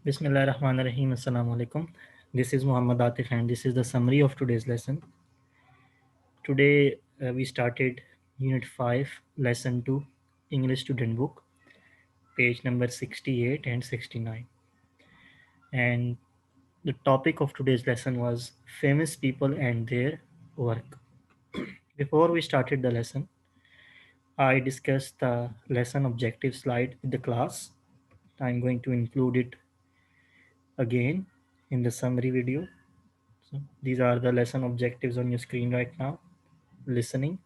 Bismillahirrahmanirrahim. Assalamu alaikum. This is Muhammad Atif and this is the summary of today's lesson. Today we started Unit 5, Lesson 2, English Student Book, page number 68 and 69. And the topic of today's lesson was famous people and their work. Before we started the lesson, I discussed the lesson objective slide with the class. I'm going to include it again in the summary video. So these are the lesson objectives on your screen right now. Listening,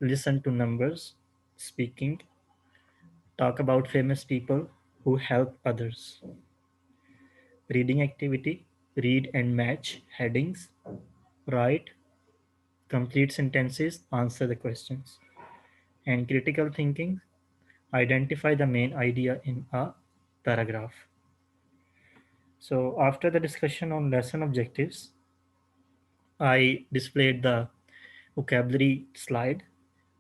listen to numbers, speaking, talk about famous people who help others. Reading activity, read and match headings, write, complete sentences, answer the questions. And critical thinking, identify the main idea in a paragraph. So after the discussion on lesson objectives, I displayed the vocabulary slide.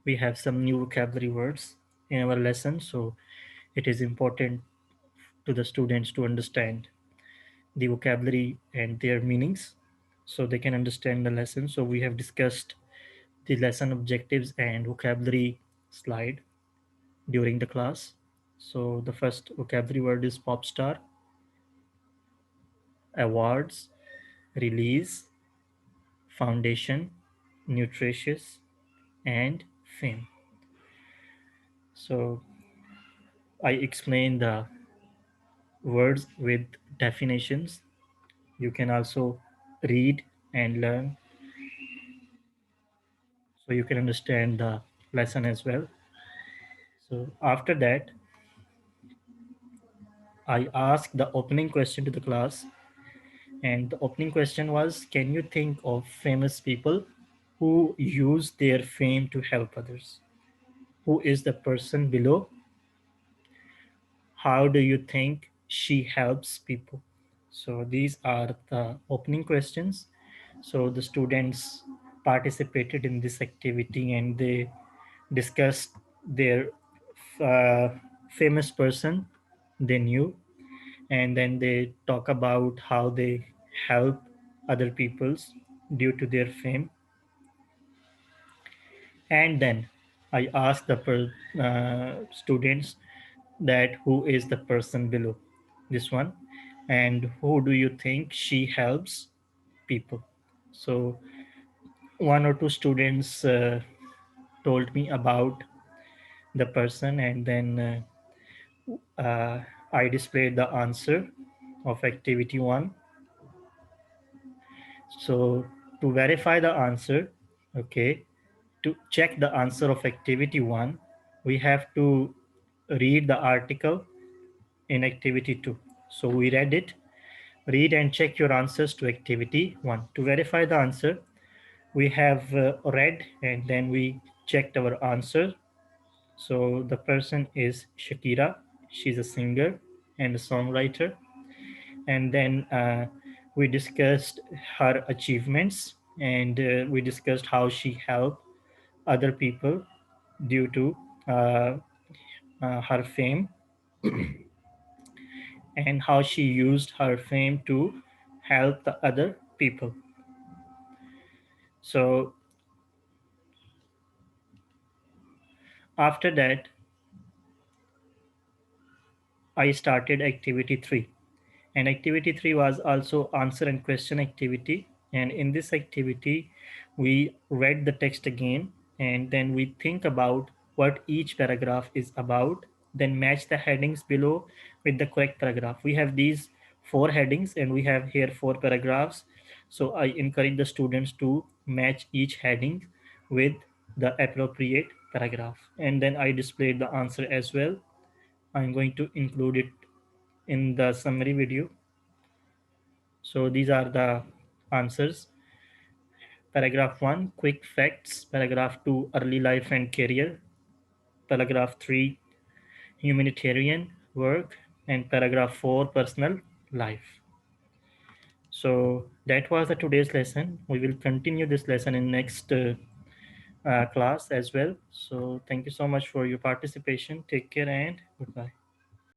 We have some new vocabulary words in our lesson, so it is important to the students to understand the vocabulary and their meanings so they can understand the lesson. So we have discussed the lesson objectives and vocabulary slide during the class. So the first vocabulary word is pop star, awards, release, foundation, nutritious, and fame. So I explain the words with definitions. You can also read and learn so you can understand the lesson as well. So after that, I asked the opening question to the class, and the opening question was, can you think of famous people who use their fame to help others? Who is the person below? How do you think she helps people? So these are the opening questions. So the students participated in this activity and they discussed their uh, famous person they knew, and then they talk about how they help other peoples due to their fame. And then I asked the students that who is the person below this one, and who do you think she helps people. So one or two students told me about the person, and then I displayed the answer of activity 1. So to verify the answer, okay, to check the answer of activity 1, we have to read the article in activity 2. So we read it. Read and check your answers to activity 1. To verify the answer, we have read and then we checked our answer. So the person is Shakira. She's a singer and a songwriter. And then we discussed her achievements, and we discussed how she helped other people due to uh, her fame, and how she used her fame to help the other people. So after that, I started activity 3. And activity 3 was also answer and question activity. And in this activity, we read the text again and then we think about what each paragraph is about, then match the headings below with the correct paragraph. We have these 4 headings and we have here 4 paragraphs. So I encourage the students to match each heading with the appropriate paragraph. And then I displayed the answer as well. I'm going to include it in the summary video. So these are the answers. Paragraph 1, quick facts. Paragraph 2, early life and career. Paragraph 3, humanitarian work. And paragraph 4, personal life. So that was the today's lesson. We will continue this lesson in next class as well. So thank you so much for your participation. Take care and goodbye.